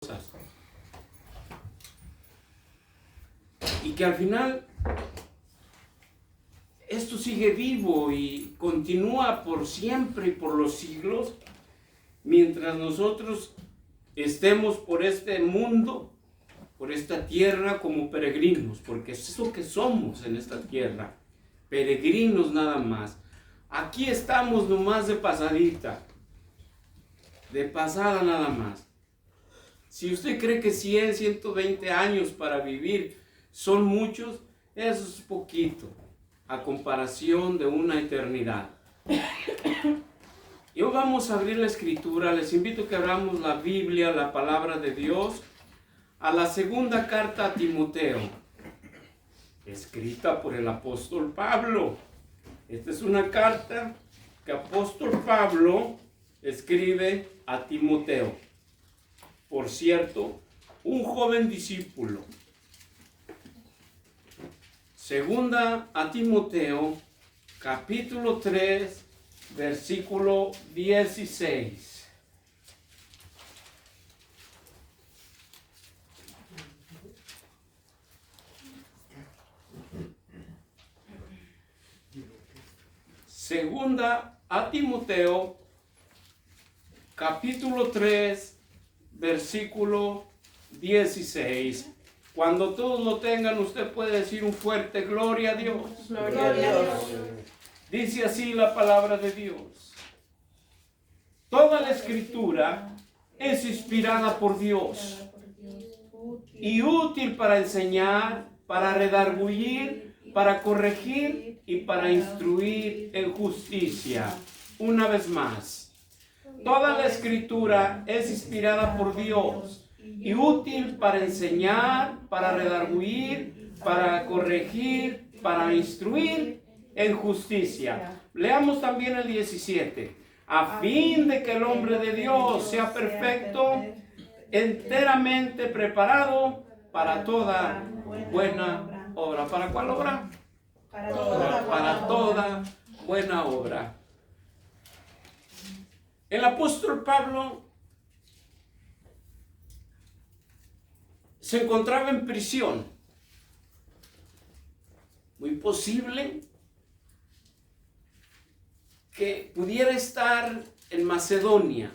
cosas. Y que al final esto sigue vivo y continúa por siempre y por los siglos, mientras nosotros estemos por este mundo, por esta tierra como peregrinos, porque es lo que somos en esta tierra, peregrinos nada más. Aquí estamos nomás de pasadita, de pasada nada más. Si usted cree que 100, 120 años para vivir son muchos, eso es poquito a comparación de una eternidad. Y hoy vamos a abrir la escritura. Les invito a que abramos la Biblia, la palabra de Dios, a la segunda carta a Timoteo, escrita por el apóstol Pablo. Esta es una carta que apóstol Pablo escribe a Timoteo. Por cierto, un joven discípulo. Segunda a Timoteo, capítulo 3, versículo 16. Segunda a Timoteo, capítulo 3, versículo 16. Cuando todos lo tengan, usted puede decir un fuerte gloria a Dios. Gloria a Dios. Dice así la palabra de Dios. Toda la escritura es inspirada por Dios y útil para enseñar, para redarguir, para corregir y para instruir en justicia. Una vez más, toda la escritura es inspirada por Dios y útil para enseñar, para redarguir, para corregir, para instruir en justicia. Leamos también el 17. A fin de que el hombre de Dios sea perfecto, enteramente preparado para toda buena obra. ¿Para cuál obra? Para toda buena obra. El apóstol Pablo se encontraba en prisión. Muy posible que pudiera estar en Macedonia,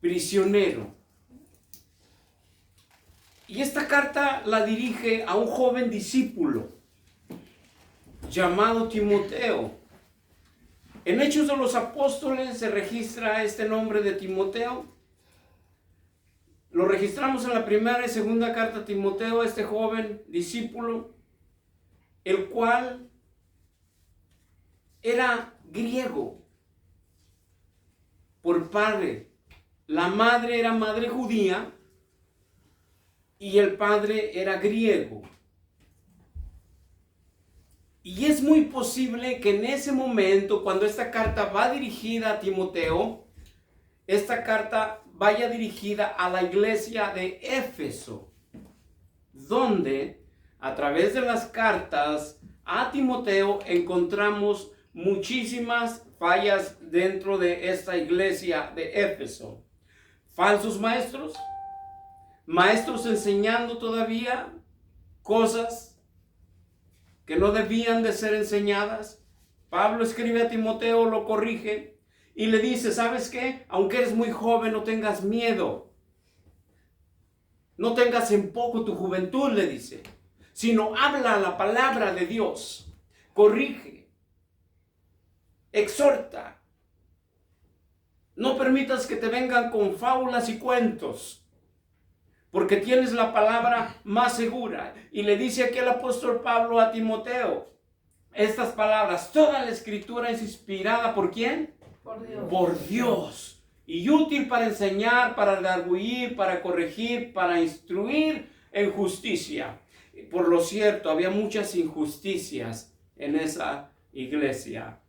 prisionero. Y esta carta la dirige a un joven discípulo llamado Timoteo. En Hechos de los Apóstoles se registra este nombre de Timoteo. Lo registramos en la primera y segunda carta a Timoteo, este joven discípulo, el cual era griego por padre. La madre era madre judía y el padre era griego. Y es muy posible que en ese momento, cuando esta carta va dirigida a Timoteo, esta carta vaya dirigida a la iglesia de Éfeso, donde a través de las cartas a Timoteo encontramos muchísimas fallas dentro de esta iglesia de Éfeso. Falsos maestros, maestros enseñando todavía cosas que no debían de ser enseñadas. Pablo escribe a Timoteo, lo corrige y le dice, ¿sabes qué? Aunque eres muy joven, no tengas miedo. No tengas en poco tu juventud, le dice, sino habla la palabra de Dios. Corrige, exhorta. No permitas que te vengan con fábulas y cuentos, porque tienes la palabra más segura. Y le dice aquí el apóstol Pablo a Timoteo estas palabras: toda la escritura es inspirada ¿por quién? Por Dios. Por Dios. Y útil para enseñar, para redarguir, para corregir, para instruir en justicia. Por lo cierto, había muchas injusticias en esa iglesia,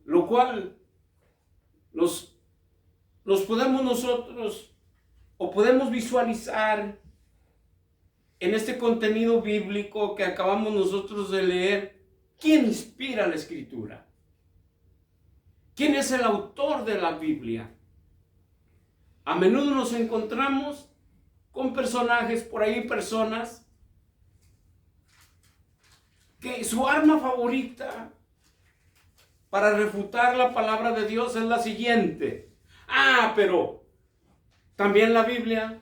lo cual los podemos nosotros, o podemos visualizar en este contenido bíblico que acabamos nosotros de leer. ¿Quién inspira la escritura? ¿Quién es el autor de la Biblia? A menudo nos encontramos con personajes por ahí, personas que su arma favorita para refutar la palabra de Dios es la siguiente. Pero también la Biblia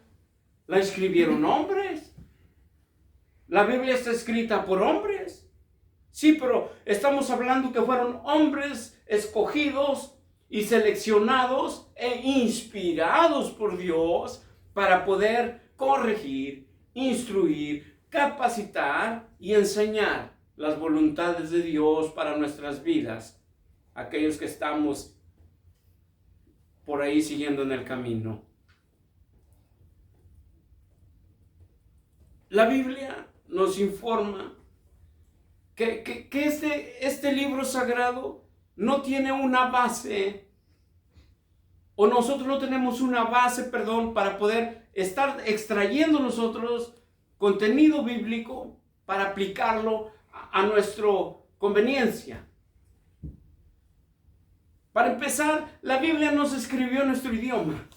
la escribieron hombres. La Biblia está escrita por hombres. Sí, pero estamos hablando que fueron hombres escogidos y seleccionados e inspirados por Dios para poder corregir, instruir, capacitar y enseñar las voluntades de Dios para nuestras vidas, aquellos que estamos por ahí siguiendo en el camino. La Biblia nos informa que este libro sagrado no tiene una base, o nosotros no tenemos una base, para poder estar extrayendo nosotros contenido bíblico para aplicarlo a nuestra conveniencia. Para empezar, la Biblia no se escribió en nuestro idioma.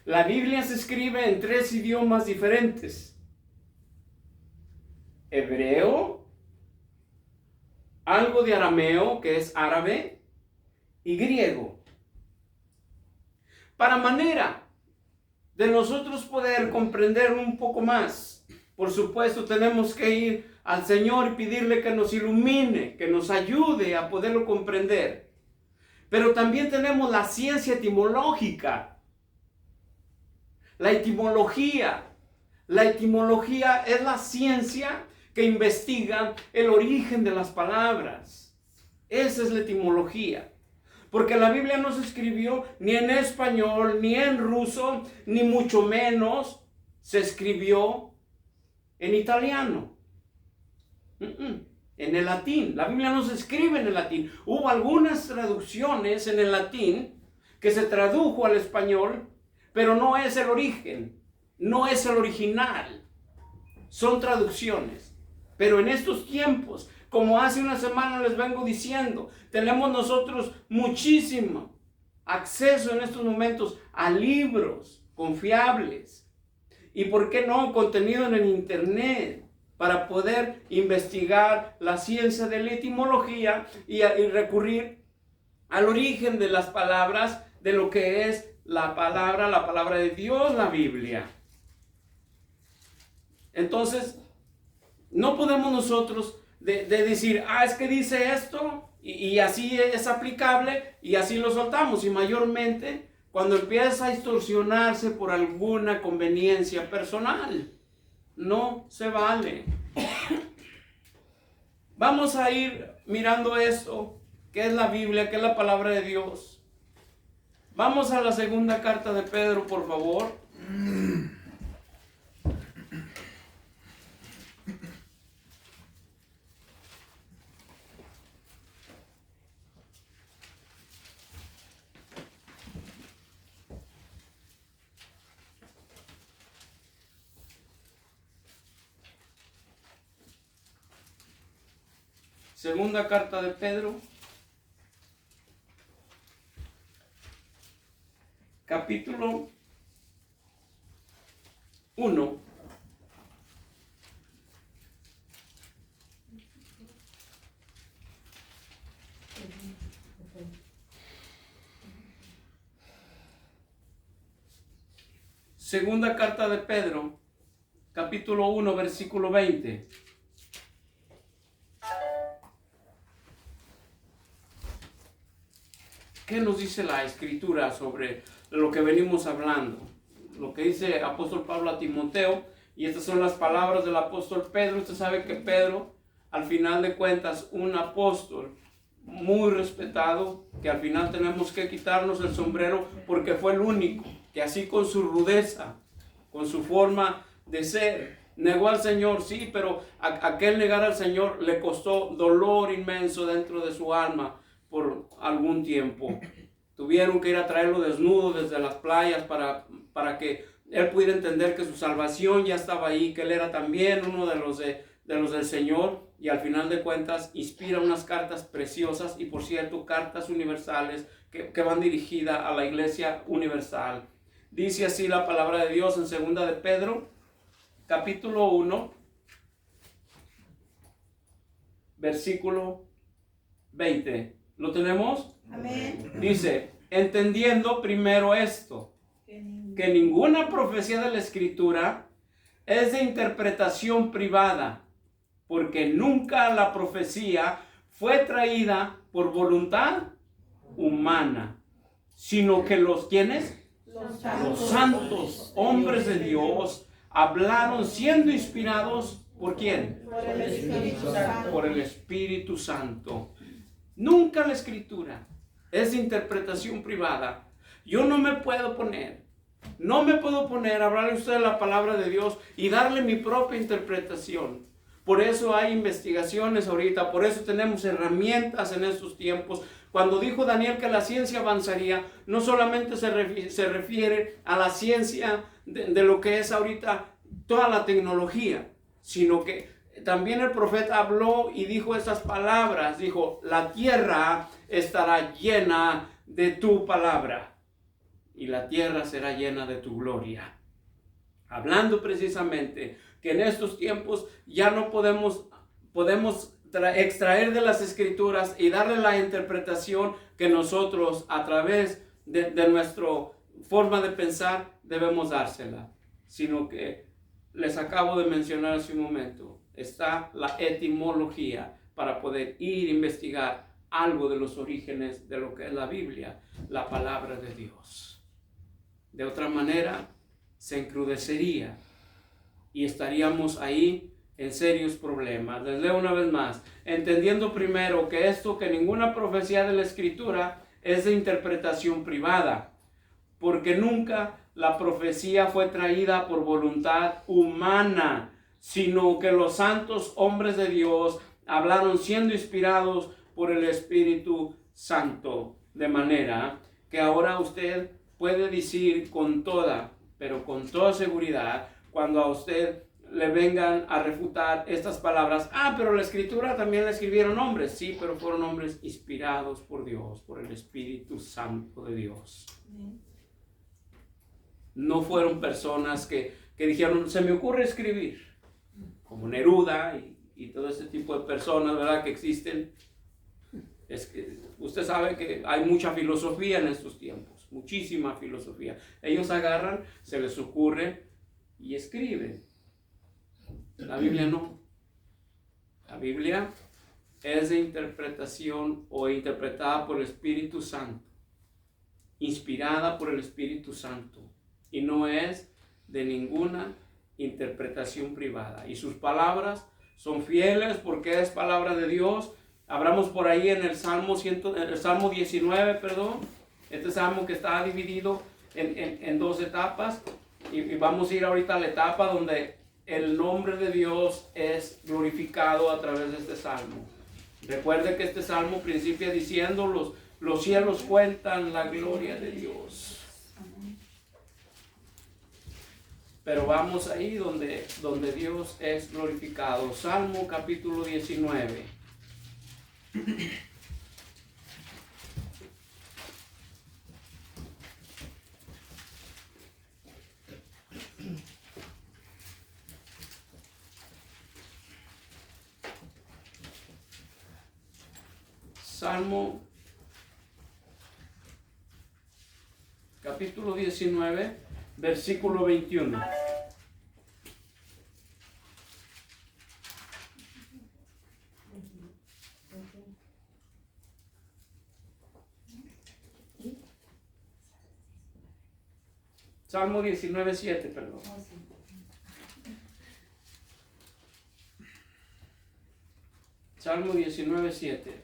La Biblia se escribe en 3 idiomas diferentes: hebreo, algo de arameo, que es árabe, y griego. Para manera de nosotros poder comprender un poco más, por supuesto tenemos que ir al Señor y pedirle que nos ilumine, que nos ayude a poderlo comprender. Pero también tenemos la ciencia etimológica. La etimología es la ciencia que investiga el origen de las palabras. Esa es la etimología. Porque la Biblia no se escribió ni en español, ni en ruso, ni mucho menos se escribió en italiano. En el latín. La Biblia no se escribe en el latín. Hubo algunas traducciones en el latín que se tradujo al español, pero no es el origen, no es el original. Son traducciones. Pero en estos tiempos, como hace una semana les vengo diciendo, tenemos nosotros muchísimo acceso en estos momentos a libros confiables. Y por qué no, contenido en el internet, para poder investigar la ciencia de la etimología y recurrir al origen de las palabras, de lo que es la palabra de Dios, la Biblia. Entonces, no podemos nosotros de decir, es que dice esto y así es aplicable y así lo soltamos. Y mayormente cuando empieza a distorsionarse por alguna conveniencia personal, no se vale. Vamos a ir mirando esto, que es la Biblia, que es la palabra de Dios. Vamos a la segunda carta de Pedro, por favor. Segunda carta de Pedro, capítulo 1. Segunda carta de Pedro, capítulo 1, versículo 20. ¿Qué nos dice la Escritura sobre lo que venimos hablando? Lo que dice apóstol Pablo a Timoteo, y estas son las palabras del apóstol Pedro. Usted sabe que Pedro, al final de cuentas, un apóstol muy respetado, que al final tenemos que quitarnos el sombrero porque fue el único que así con su rudeza, con su forma de ser, negó al Señor, sí, pero aquel negar al Señor le costó dolor inmenso dentro de su alma por algún tiempo. Tuvieron que ir a traerlo desnudo desde las playas para que él pudiera entender que su salvación ya estaba ahí, que él era también uno de los del Señor, y al final de cuentas inspira unas cartas preciosas, y por cierto, cartas universales que van dirigidas a la iglesia universal. Dice así la palabra de Dios en 2 de Pedro, capítulo 1, versículo 20. ¿Lo tenemos? Amén. Dice, entendiendo primero esto, que ninguna profecía de la Escritura es de interpretación privada, porque nunca la profecía fue traída por voluntad humana, sino que ¿quiénes? Los santos hombres de Dios hablaron siendo inspirados ¿por quién? Por el Espíritu Santo. Por el Espíritu Santo. Nunca la Escritura es de interpretación privada. Yo no me puedo poner a hablarle a usted la palabra de Dios y darle mi propia interpretación. Por eso hay investigaciones ahorita, por eso tenemos herramientas en estos tiempos. Cuando dijo Daniel que la ciencia avanzaría, no solamente se refiere a la ciencia de lo que es ahorita toda la tecnología, sino que también el profeta habló y dijo esas palabras, dijo, la tierra estará llena de tu palabra y la tierra será llena de tu gloria. Hablando precisamente que en estos tiempos ya no podemos extraer de las Escrituras y darle la interpretación que nosotros a través de nuestra forma de pensar debemos dársela, sino que les acabo de mencionar hace un momento, está la etimología para poder ir a investigar algo de los orígenes de lo que es la Biblia, la palabra de Dios. De otra manera, se encrudecería y estaríamos ahí en serios problemas. Les leo una vez más. Entendiendo primero que ninguna profecía de la Escritura es de interpretación privada, porque nunca la profecía fue traída por voluntad humana, sino que los santos hombres de Dios hablaron siendo inspirados por el Espíritu Santo, de manera que ahora usted puede decir con toda seguridad, cuando a usted le vengan a refutar estas palabras, pero la Escritura también la escribieron hombres, sí, pero fueron hombres inspirados por Dios, por el Espíritu Santo de Dios. No fueron personas que dijeron, se me ocurre escribir, como Neruda y todo ese tipo de personas, ¿verdad?, que existen. Es que usted sabe que hay mucha filosofía en estos tiempos, muchísima filosofía. Ellos agarran, se les ocurre y escriben. La Biblia no. La Biblia es de interpretación o interpretada por el Espíritu Santo, inspirada por el Espíritu Santo, y no es de ninguna interpretación privada. Y sus palabras son fieles porque es palabra de Dios. Hablamos por ahí en el Salmo 19, este salmo que está dividido en dos etapas, y vamos a ir ahorita a la etapa donde el nombre de Dios es glorificado a través de este salmo. Recuerde que este salmo principia diciendo, los cielos cuentan la gloria de Dios. Pero vamos ahí donde Dios es glorificado. Salmo capítulo 19. Salmo capítulo 19, versículo 21. Salmo 19, 7, perdón. Salmo 19, 7.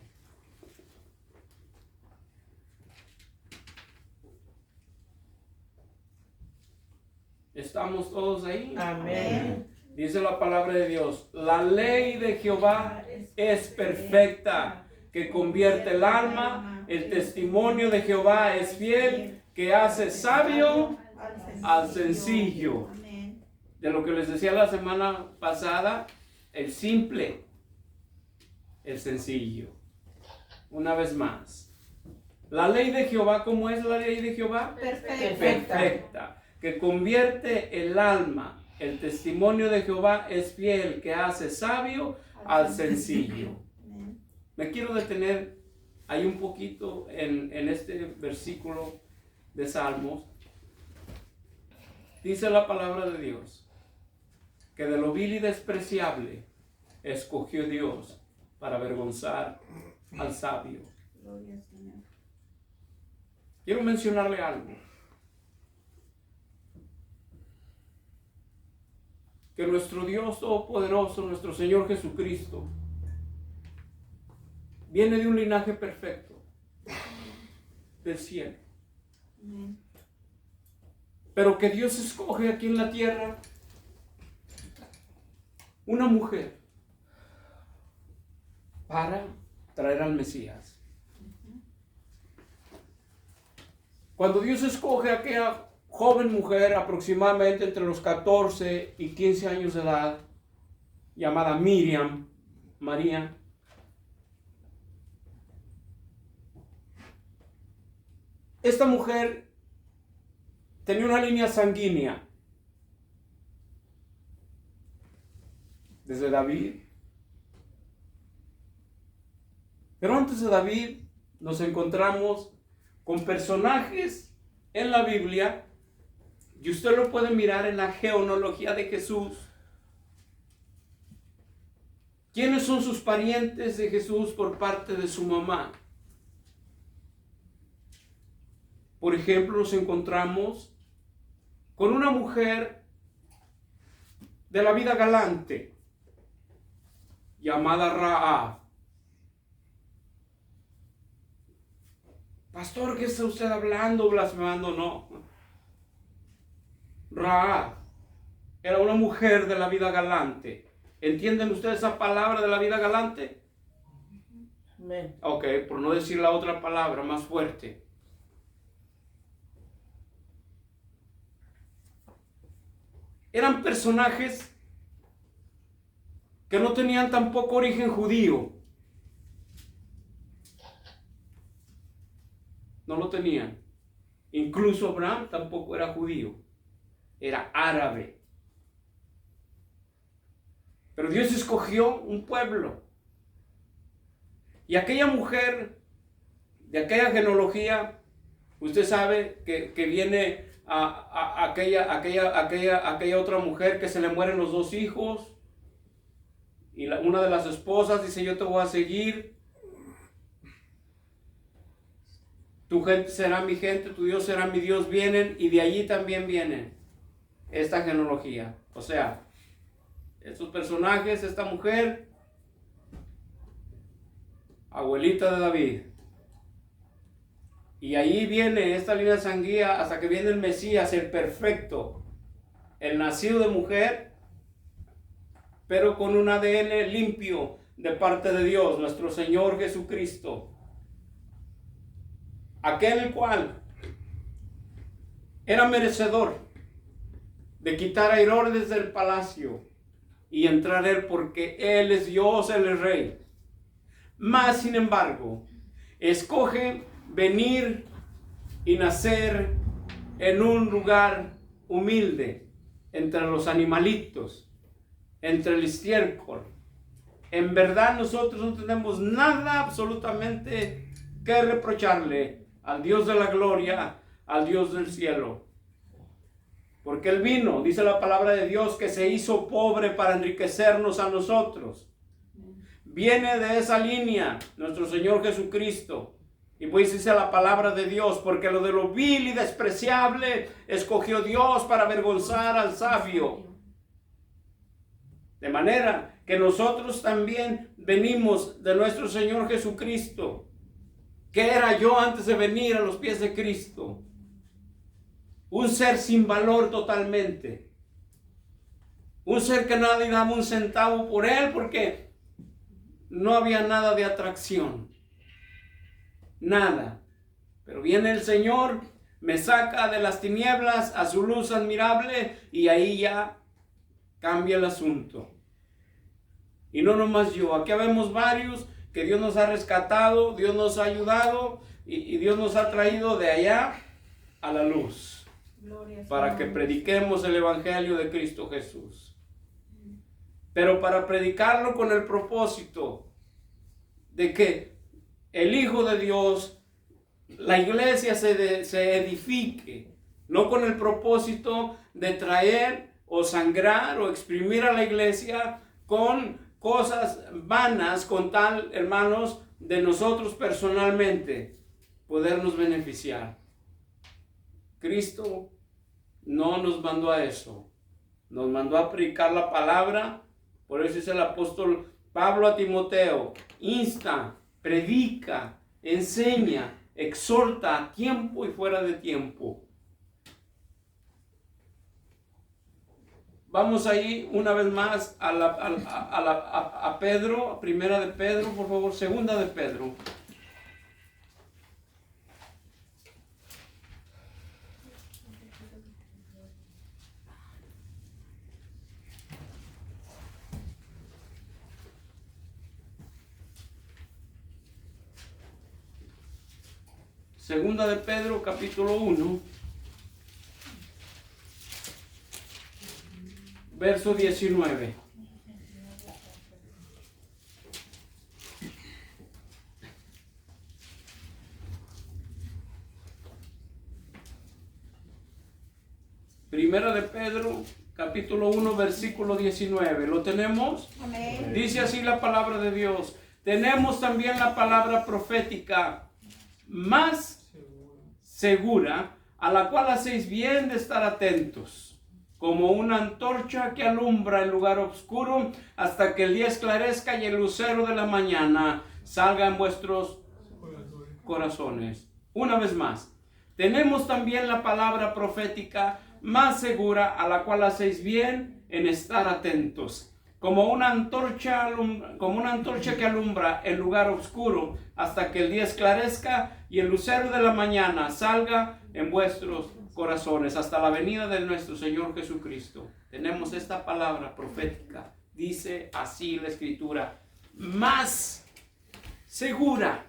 ¿Estamos todos ahí? Amén. Dice la palabra de Dios, la ley de Jehová es perfecta, que convierte el alma, el testimonio de Jehová es fiel, que hace sabio al sencillo. De lo que les decía la semana pasada, el simple, el sencillo. Una vez más, La ley de Jehová, ¿cómo es la ley de Jehová? Perfecta. Perfecta, que convierte el alma. El testimonio de Jehová es fiel, que hace sabio al sencillo. Amén. Me quiero detener ahí un poquito en este versículo de Salmos. Dice la palabra de Dios que de lo vil y despreciable escogió Dios para avergonzar al sabio. Gloria al Señor. Quiero mencionarle algo. Que nuestro Dios Todopoderoso, nuestro Señor Jesucristo, viene de un linaje perfecto del cielo. Amén. Pero que Dios escoge aquí en la tierra una mujer para traer al Mesías. Cuando Dios escoge a aquella joven mujer aproximadamente entre los 14 y 15 años de edad, llamada Miriam, María, esta mujer tenía una línea sanguínea desde David. Pero antes de David nos encontramos con personajes en la Biblia, y usted lo puede mirar en la genealogía de Jesús. ¿Quiénes son sus parientes de Jesús por parte de su mamá? Por ejemplo, nos encontramos con una mujer de la vida galante, llamada Rahab. Pastor, ¿qué está usted hablando, blasfemando? No. Rahab era una mujer de la vida galante. ¿Entienden ustedes esa palabra de la vida galante? Amén. Ok, por no decir la otra palabra más fuerte. Eran personajes que no tenían tampoco origen judío. No lo tenían. Incluso Abraham tampoco era judío. Era árabe. Pero Dios escogió un pueblo. Y aquella mujer de aquella genealogía, usted sabe que viene a aquella otra mujer que se le mueren los dos hijos. Y una de las esposas dice: yo te voy a seguir. Tu gente será mi gente, tu Dios será mi Dios. Vienen, y de allí también vienen esta genealogía. O sea, estos personajes, esta mujer, abuelita de David. Y ahí viene esta línea sanguínea hasta que viene el Mesías, el perfecto, el nacido de mujer, pero con un ADN limpio de parte de Dios, nuestro Señor Jesucristo. Aquel el cual era merecedor de quitar a Herodes del palacio y entrar él, porque él es Dios, él es rey. Mas, sin embargo, escoge venir y nacer en un lugar humilde, entre los animalitos, entre el estiércol. En verdad nosotros no tenemos nada absolutamente que reprocharle al Dios de la gloria, al Dios del cielo. Porque Él vino, dice la palabra de Dios, que se hizo pobre para enriquecernos a nosotros. Viene de esa línea nuestro Señor Jesucristo. Y pues dice la palabra de Dios: porque lo de lo vil y despreciable escogió Dios para avergonzar al sabio. De manera que nosotros también venimos de nuestro Señor Jesucristo. ¿Qué era yo antes de venir a los pies de Cristo? Un ser sin valor totalmente. Un ser que nadie daba un centavo por él, porque no había nada de atracción. Nada. Pero viene el Señor, me saca de las tinieblas a su luz admirable, y ahí ya cambia el asunto. Y no nomás yo, aquí vemos varios que Dios nos ha rescatado, Dios nos ha ayudado, y Dios nos ha traído de allá a la luz Gloria a su para que nombre. prediquemos el Evangelio de Cristo Jesús. Pero para predicarlo con el propósito de que el Hijo de Dios, la iglesia se edifique, no con el propósito de traer o sangrar o exprimir a la iglesia con cosas vanas, con tal, hermanos, de nosotros personalmente podernos beneficiar. Cristo no nos mandó a eso, nos mandó a predicar la palabra. Por eso es el apóstol Pablo a Timoteo: insta, predica, enseña, exhorta a tiempo y fuera de tiempo. Vamos ahí una vez más a Pedro, a primera de Pedro, por favor, segunda de Pedro. Segunda de Pedro, capítulo 1, verso 19. Primera de Pedro, capítulo 1, versículo 19. ¿Lo tenemos? Amén. Dice así la palabra de Dios. Tenemos también la palabra profética más segura, a la cual hacéis bien de estar atentos, como una antorcha que alumbra el lugar oscuro hasta que el día esclarezca y el lucero de la mañana salga en vuestros corazones. Una vez más, tenemos también la palabra profética más segura, a la cual hacéis bien en estar atentos, como una antorcha que alumbra el lugar oscuro hasta que el día esclarezca y el lucero de la mañana salga en vuestros corazones, hasta la venida de nuestro Señor Jesucristo. Tenemos esta palabra profética, dice así la Escritura, más segura,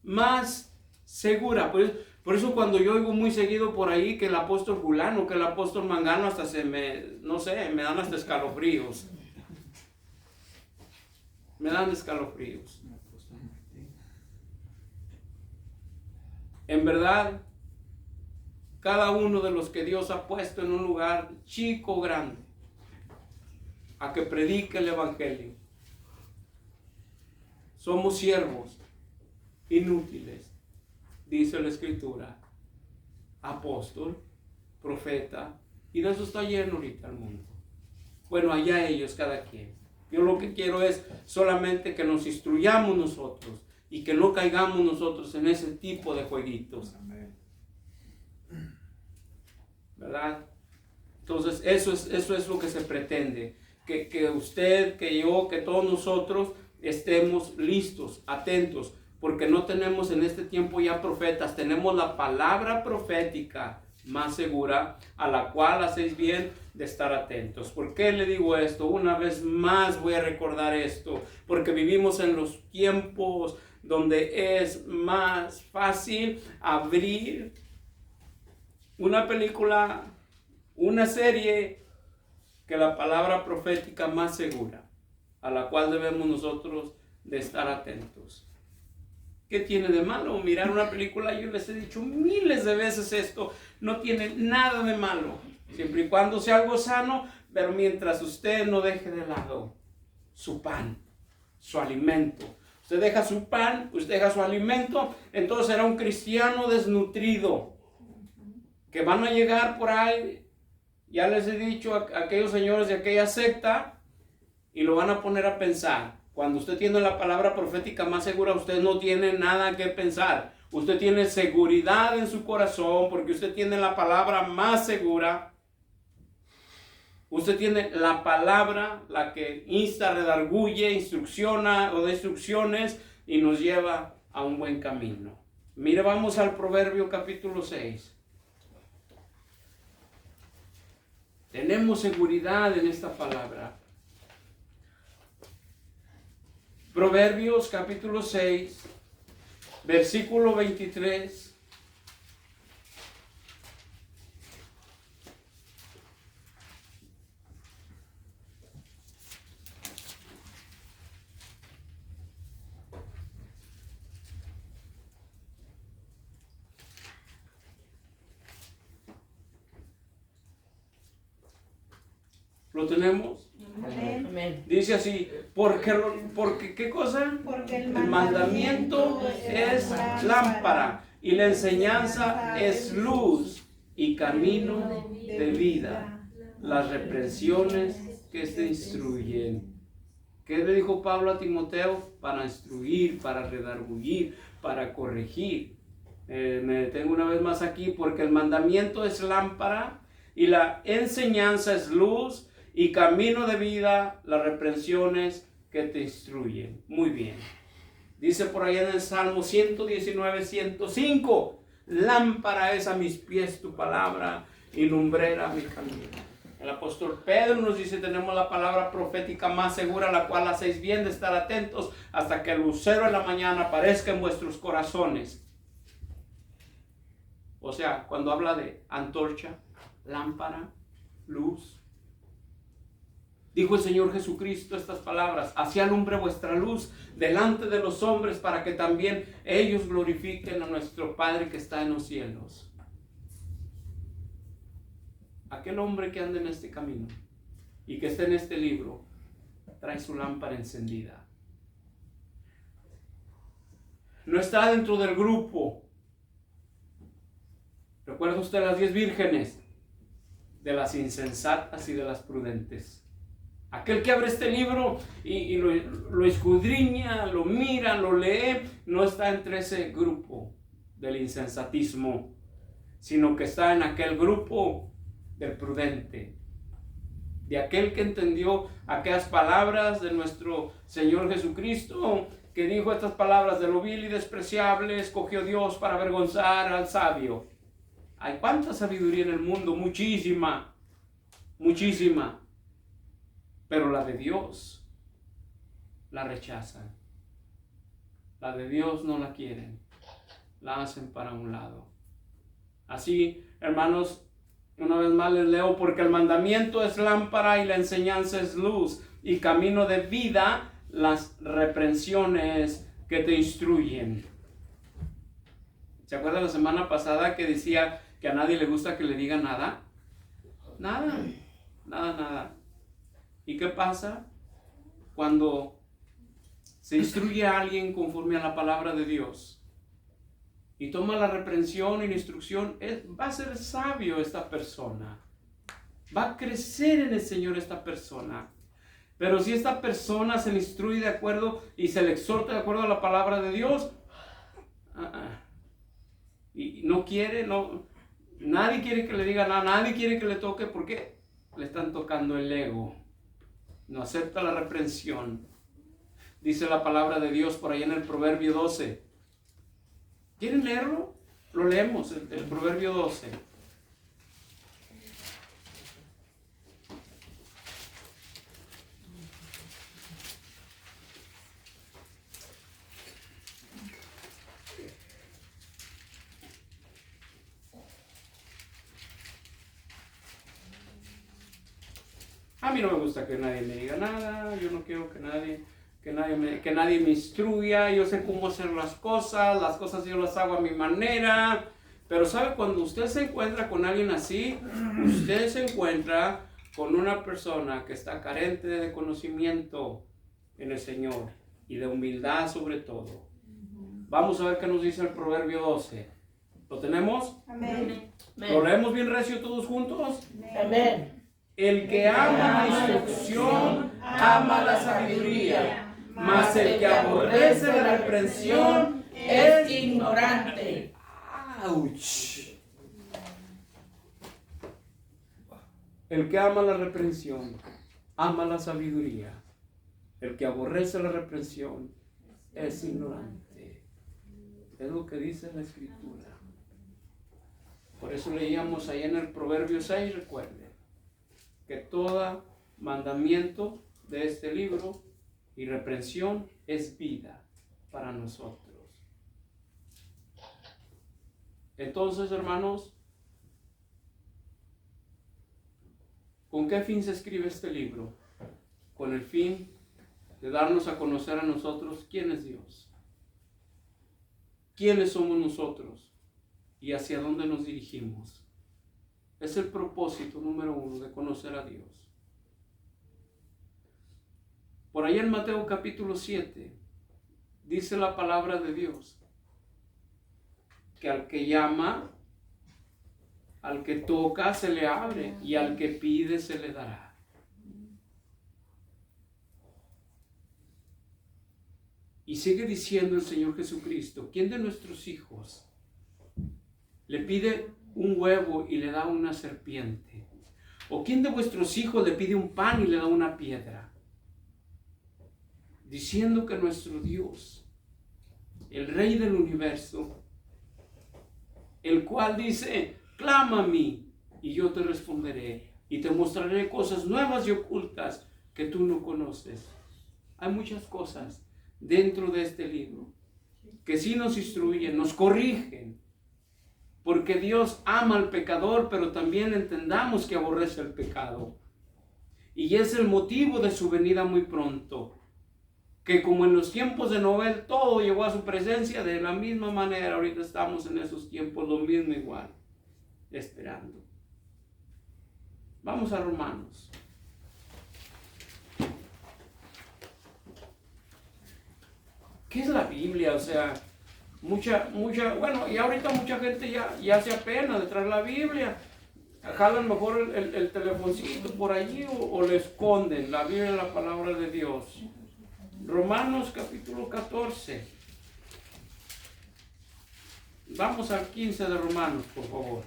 más segura. Por eso cuando yo oigo muy seguido por ahí que el apóstol fulano, que el apóstol mangano, hasta me dan hasta escalofríos. Me dan escalofríos. En verdad, cada uno de los que Dios ha puesto en un lugar chico o grande, a que predique el Evangelio, somos siervos inútiles, dice la Escritura. Apóstol, profeta, y de eso está lleno ahorita el mundo. Bueno, allá ellos, cada quien. Yo lo que quiero es solamente que nos instruyamos nosotros y que no caigamos nosotros en ese tipo de jueguitos. ¿Verdad? Entonces eso es lo que se pretende, que usted, que yo, que todos nosotros estemos listos, atentos, porque no tenemos en este tiempo ya profetas, tenemos la palabra profética más segura, a la cual hacéis bien de estar atentos. ¿Por qué le digo esto? Una vez más voy a recordar esto, porque vivimos en los tiempos donde es más fácil abrir una película, una serie, que la palabra profética más segura, a la cual debemos nosotros de estar atentos. ¿Qué tiene de malo mirar una película? Yo les he dicho miles de veces esto, no tiene nada de malo, siempre y cuando sea algo sano, pero mientras usted no deje de lado su pan, su alimento. Usted deja su pan, usted deja su alimento, entonces será un cristiano desnutrido, que van a llegar por ahí, ya les he dicho a aquellos señores de aquella secta, y lo van a poner a pensar. Cuando usted tiene la palabra profética más segura, usted no tiene nada que pensar. Usted tiene seguridad en su corazón porque usted tiene la palabra más segura. Usted tiene la palabra, la que insta, redarguye, instrucciona o da instrucciones y nos lleva a un buen camino. Mire, vamos al Proverbio capítulo 6. Tenemos seguridad en esta palabra. Proverbios capítulo 6, versículo 23. ¿Lo tenemos? Amén. Amén. Dice así, porque ¿qué cosa? Porque El mandamiento es lámpara y la enseñanza es luz y camino de vida. Las reprensiones que te instruyen. ¿Qué le dijo Pablo a Timoteo? Para instruir, para redarguir, para corregir. Me detengo una vez más aquí, porque el mandamiento es lámpara y la enseñanza es luz y camino de vida, las reprensiones que te instruyen. Muy bien. Dice por ahí en el Salmo 119, 105, lámpara es a mis pies tu palabra y lumbrera mi camino. El apóstol Pedro nos dice, tenemos la palabra profética más segura, la cual hacéis bien de estar atentos hasta que el lucero de la mañana aparezca en vuestros corazones. O sea, cuando habla de antorcha, lámpara, luz. Dijo el Señor Jesucristo estas palabras, así alumbre vuestra luz delante de los hombres para que también ellos glorifiquen a nuestro Padre que está en los cielos. Aquel hombre que anda en este camino y que está en este libro, trae su lámpara encendida. No está dentro del grupo. ¿Recuerda usted las 10 vírgenes? De las insensatas y de las prudentes. Aquel que abre este libro y lo escudriña, lo mira, lo lee, no está entre ese grupo del insensatismo, sino que está en aquel grupo del prudente, de aquel que entendió aquellas palabras de nuestro Señor Jesucristo, que dijo estas palabras: de lo vil y despreciable escogió Dios para avergonzar al sabio. Hay cuánta sabiduría en el mundo, muchísima, muchísima. Pero la de Dios la rechazan. La de Dios no la quieren. La hacen para un lado. Así, hermanos, una vez más les leo, porque el mandamiento es lámpara y la enseñanza es luz y camino de vida, las reprensiones que te instruyen. ¿Se acuerdan la semana pasada que decía que a nadie le gusta que le digan nada? Nada, nada, nada. ¿Y qué pasa cuando se instruye a alguien conforme a la palabra de Dios y toma la reprensión y la instrucción? Va a ser sabio esta persona, va a crecer en el Señor esta persona. Pero si esta persona se le instruye de acuerdo y se le exhorta de acuerdo a la palabra de Dios, y no quiere, nadie quiere que le diga nada, nadie quiere que le toque, ¿por qué? Le están tocando el ego. No acepta la reprensión. Dice la palabra de Dios por ahí en el Proverbio 12. ¿Quieren leerlo? Lo leemos, el Proverbio 12. A mí no me gusta que nadie me diga nada, yo no quiero que nadie me instruya, yo sé cómo hacer las cosas yo las hago a mi manera. Pero ¿sabe? Cuando usted se encuentra con alguien así, usted se encuentra con una persona que está carente de conocimiento en el Señor y de humildad sobre todo. Vamos a ver qué nos dice el Proverbio 12. ¿Lo tenemos? Amén. ¿Lo leemos bien recio todos juntos? Amén. El que ama la instrucción, ama la sabiduría, mas el que aborrece la reprensión Es ignorante. ¡Auch! El que ama la reprensión, ama la sabiduría. El que aborrece la reprensión es ignorante. Es lo que dice la Escritura. Por eso leíamos ahí en el Proverbio 6, recuerden, que todo mandamiento de este libro y reprensión es vida para nosotros. Entonces, hermanos, ¿con qué fin se escribe este libro? Con el fin de darnos a conocer a nosotros quién es Dios, quiénes somos nosotros y hacia dónde nos dirigimos. Es el propósito número 1 de conocer a Dios. Por ahí en Mateo capítulo 7 dice la palabra de Dios que al que llama, al que toca se le abre y al que pide se le dará. Y sigue diciendo el Señor Jesucristo, ¿quién de nuestros hijos le pide un huevo y le da una serpiente? ¿O quién de vuestros hijos le pide un pan y le da una piedra? Diciendo que nuestro Dios, el Rey del universo, el cual dice, clama a mí y yo te responderé y te mostraré cosas nuevas y ocultas que tú no conoces. Hay muchas cosas dentro de este libro que sí nos instruyen, nos corrigen, porque Dios ama al pecador, pero también entendamos que aborrece el pecado. Y es el motivo de su venida muy pronto, que como en los tiempos de Noé todo llegó a su presencia, de la misma manera ahorita estamos en esos tiempos, lo mismo igual, esperando. Vamos a Romanos. ¿Qué es la Biblia? O sea, bueno, y ahorita mucha gente ya se apena de traer la Biblia. Jalan mejor el telefoncito por allí o le esconden. La Biblia es la palabra de Dios. Romanos capítulo 14. Vamos al 15 de Romanos, por favor.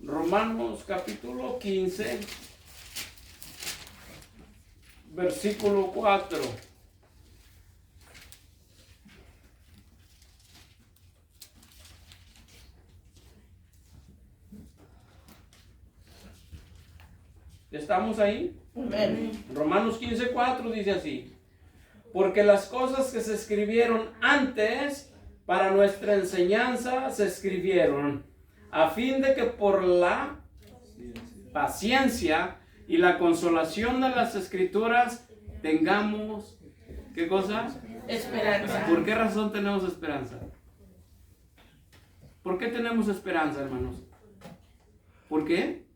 Romanos capítulo 15, versículo 4. ¿Estamos ahí? Amén. Romanos 15:4 dice así: porque las cosas que se escribieron antes para nuestra enseñanza se escribieron, a fin de que por la paciencia y la consolación de las escrituras tengamos, ¿qué cosa? Esperanza. ¿Por qué razón tenemos esperanza? ¿Por qué tenemos esperanza, hermanos? ¿Por qué?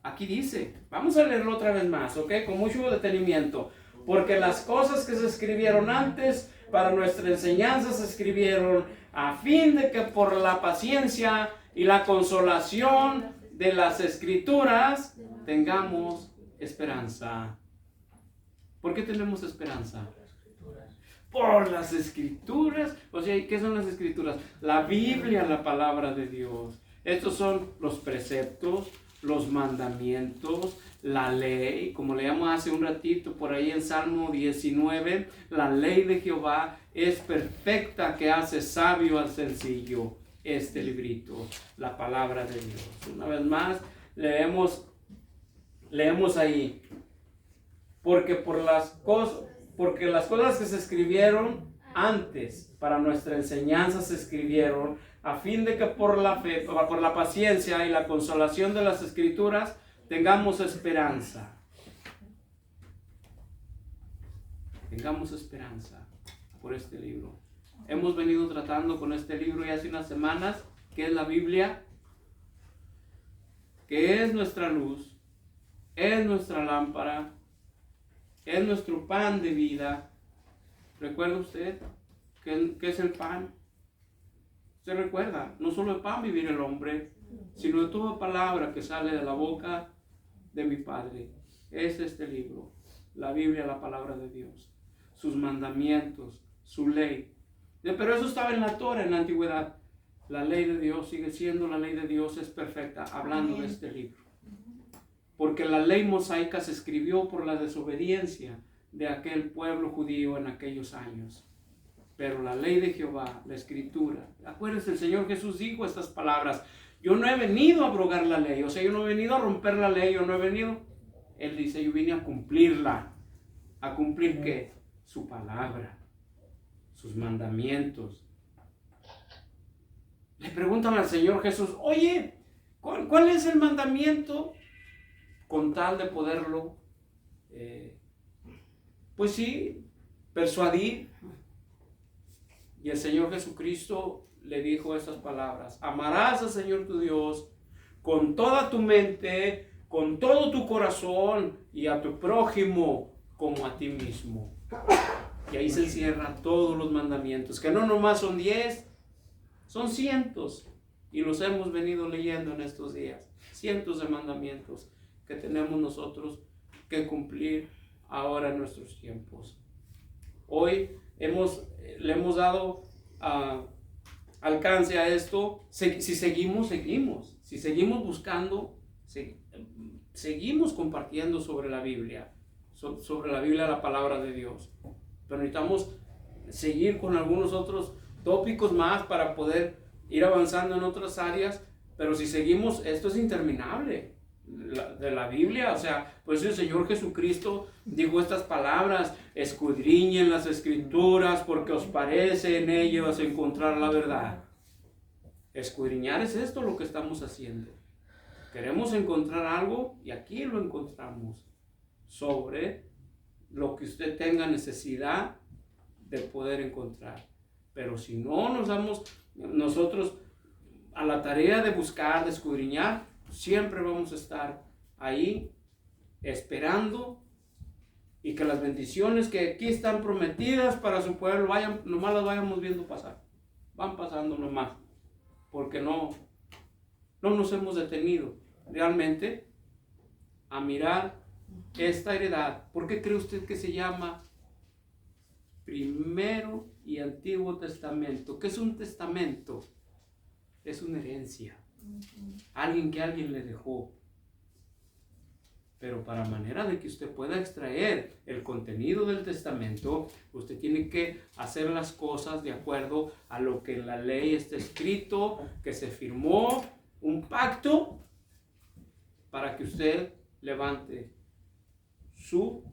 Aquí dice, vamos a leerlo otra vez más, ¿ok? Con mucho detenimiento. Porque las cosas que se escribieron antes para nuestra enseñanza se escribieron a fin de que por la paciencia y la consolación de las escrituras tengamos esperanza. ¿Por qué tenemos esperanza? Por las escrituras. O sea, ¿qué son las escrituras? La Biblia, la palabra de Dios. Estos son los preceptos, los mandamientos, la ley, como leíamos hace un ratito por ahí en Salmo 19, la ley de Jehová es perfecta, que hace sabio al sencillo. Este librito, la palabra de Dios. Una vez más, leemos ahí, porque las cosas que se escribieron antes para nuestra enseñanza se escribieron a fin de que por la fe, por la paciencia y la consolación de las escrituras tengamos esperanza. Tengamos esperanza por este libro. Hemos venido tratando con este libro ya hace unas semanas, que es la Biblia, que es nuestra luz, es nuestra lámpara, es nuestro pan de vida. ¿Recuerda usted qué es el pan? Se recuerda, no solo de pan vivir el hombre, sino de toda palabra que sale de la boca de mi Padre. Es este libro, la Biblia, la palabra de Dios, sus mandamientos, su ley. Pero eso estaba en la Torah en la antigüedad. La ley de Dios sigue siendo la ley de Dios, es perfecta, hablando de este libro. Porque la ley mosaica se escribió por la desobediencia de aquel pueblo judío en aquellos años. Pero la ley de Jehová, la escritura, acuérdense, el Señor Jesús dijo estas palabras: yo no he venido a abrogar la ley, o sea, yo no he venido a romper la ley, yo no he venido, Él dice, yo vine a cumplirla. ¿A cumplir qué? Su palabra, sus mandamientos. Le preguntan al Señor Jesús, oye, ¿cuál es el mandamiento? Con tal de poderlo, pues sí, persuadir. Y el Señor Jesucristo le dijo estas palabras: amarás al Señor tu Dios con toda tu mente, con todo tu corazón, y a tu prójimo como a ti mismo. Y ahí se encierran todos los mandamientos, que no nomás son 10, son cientos. Y los hemos venido leyendo en estos días. Cientos de mandamientos que tenemos nosotros que cumplir ahora en nuestros tiempos. Hoy le hemos dado alcance a esto. Si seguimos. Si seguimos buscando, seguimos compartiendo sobre la Biblia, la palabra de Dios. Pero necesitamos seguir con algunos otros tópicos más para poder ir avanzando en otras áreas. Pero si seguimos, esto es interminable. De la Biblia, o sea, pues el Señor Jesucristo dijo estas palabras: escudriñen las Escrituras porque os parece en ellas encontrar la verdad. Escudriñar es esto lo que estamos haciendo. Queremos encontrar algo y aquí lo encontramos, sobre lo que usted tenga necesidad de poder encontrar. Pero si no nos damos nosotros a la tarea de buscar, de escudriñar, siempre vamos a estar ahí esperando, y que las bendiciones que aquí están prometidas para su pueblo nomás las vayamos viendo pasar. Van pasando nomás, porque no nos hemos detenido realmente a mirar esta heredad. ¿Por qué cree usted que se llama Primero y Antiguo Testamento? ¿Qué es un testamento? Es una herencia. Alguien que alguien le dejó. Pero para manera de que usted pueda extraer el contenido del testamento, usted tiene que hacer las cosas de acuerdo a lo que en la ley está escrito, que se firmó un pacto para que usted levante su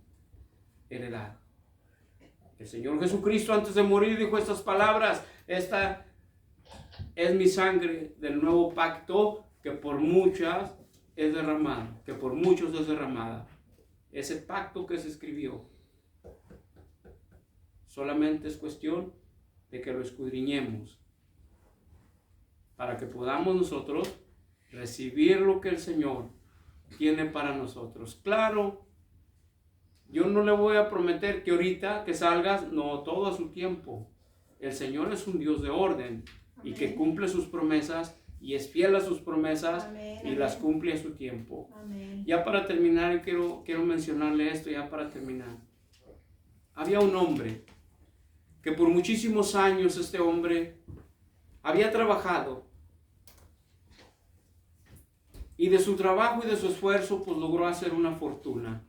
heredad. El Señor Jesucristo, antes de morir, dijo estas palabras: esta es mi sangre del nuevo pacto, que por muchas es derramada, que por muchos es derramada. Ese pacto que se escribió, solamente es cuestión de que lo escudriñemos, para que podamos nosotros recibir lo que el Señor tiene para nosotros. Claro, yo no le voy a prometer que ahorita que salgas, no, todo a su tiempo. El Señor es un Dios de orden. Y que cumple sus promesas y es fiel a sus promesas. Amén, y las cumple a su tiempo. Amén. Ya para terminar, quiero mencionarle esto, ya para terminar. Había un hombre que por muchísimos años este hombre había trabajado, y de su trabajo y de su esfuerzo pues logró hacer una fortuna.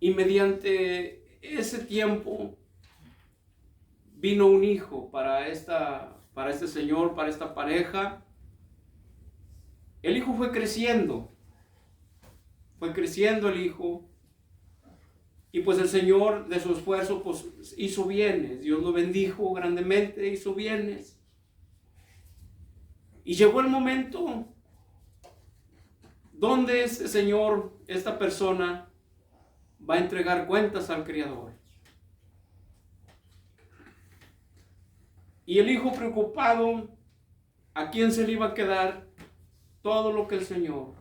Y mediante ese tiempo vino un hijo para este señor, para esta pareja. El hijo fue creciendo el hijo, y pues el Señor de su esfuerzo pues hizo bienes. Dios lo bendijo grandemente, hizo bienes. Y llegó el momento donde ese señor, esta persona, va a entregar cuentas al Creador. Y el hijo, preocupado, ¿a quién se le iba a quedar todo lo que el Señor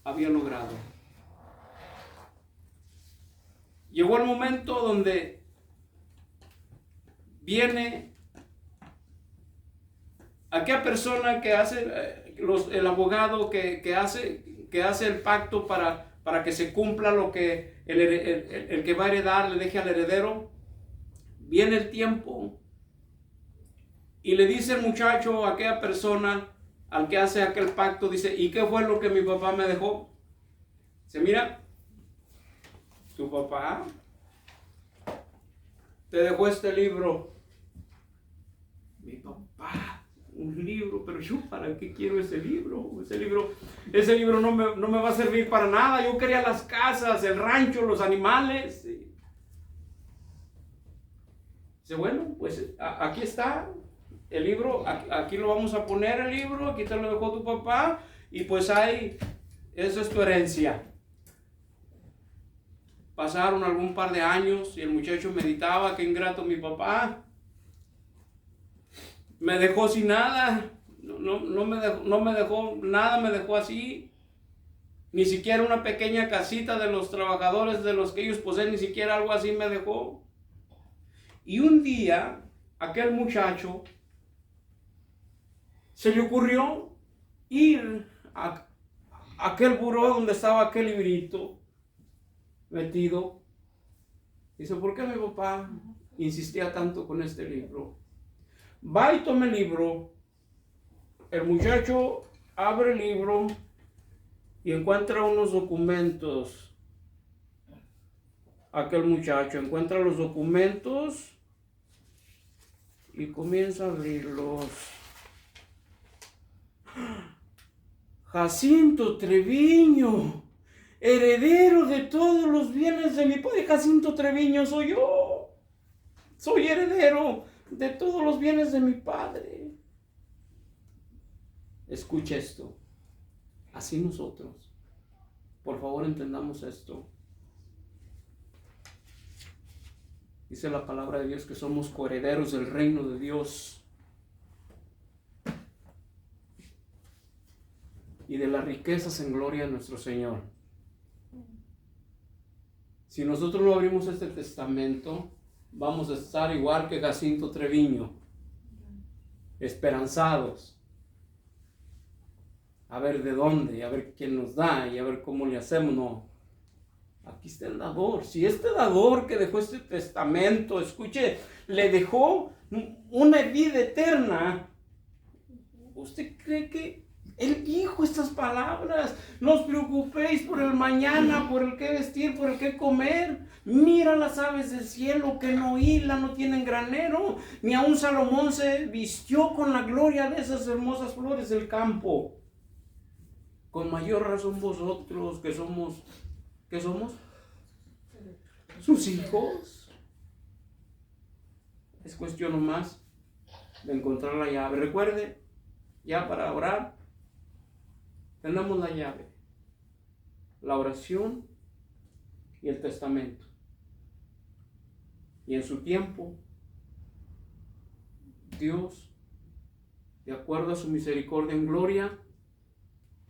había logrado? Llegó el momento donde viene aquella persona que hace, el abogado que hace el pacto para que se cumpla lo que el que va a heredar le deje al heredero. Viene el tiempo y le dice el muchacho a aquella persona al que hace aquel pacto, dice: ¿y qué fue lo que mi papá me dejó? Dice: mira, tu papá te dejó este libro. Mi papá, un libro, pero yo ¿para qué quiero ese libro? Ese libro no me va a servir para nada. Yo quería las casas, el rancho, los animales. Dice: Dice, bueno, pues aquí está el libro, aquí lo vamos a poner el libro, aquí te lo dejó tu papá y pues ahí, eso es tu herencia. Pasaron algún par de años y el muchacho meditaba, qué ingrato mi papá. Me dejó sin nada, no me dejó nada, me dejó así. Ni siquiera una pequeña casita de los trabajadores de los que ellos poseen, ni siquiera algo así me dejó. Y un día, aquel muchacho se le ocurrió ir a aquel buró donde estaba aquel librito metido. Dice, ¿por qué mi papá insistía tanto con este libro? Va y toma el libro. El muchacho abre el libro y encuentra unos documentos. Aquel muchacho encuentra los documentos y comienza a abrirlos. Jacinto Treviño, heredero de todos los bienes de mi padre. Jacinto Treviño soy yo. Soy heredero de todos los bienes de mi padre. Escucha esto. Así nosotros, por favor, entendamos esto. Dice la palabra de Dios que somos coherederos del reino de Dios y de las riquezas en gloria de nuestro Señor. Si nosotros no abrimos este testamento, vamos a estar igual que Jacinto Treviño, esperanzados. A ver de dónde, a ver quién nos da y a ver cómo le hacemos. No, aquí está el dador. Si este dador que dejó este testamento, escuche, le dejó una vida eterna, ¿usted cree que él dijo estas palabras? No os preocupéis por el mañana, por el qué vestir, por el qué comer. Mira las aves del cielo que no hilan, no tienen granero, ni aun Salomón se vistió con la gloria de esas hermosas flores del campo. Con mayor razón vosotros que somos, ¿qué somos? Sus hijos. Es cuestión nomás de encontrar la llave. Recuerde, ya para orar, tenemos la llave. La oración y el testamento. Y en su tiempo, Dios, de acuerdo a su misericordia en gloria,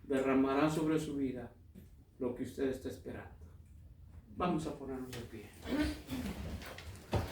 derramará sobre su vida lo que usted está esperando. Vamos a ponernos de pie.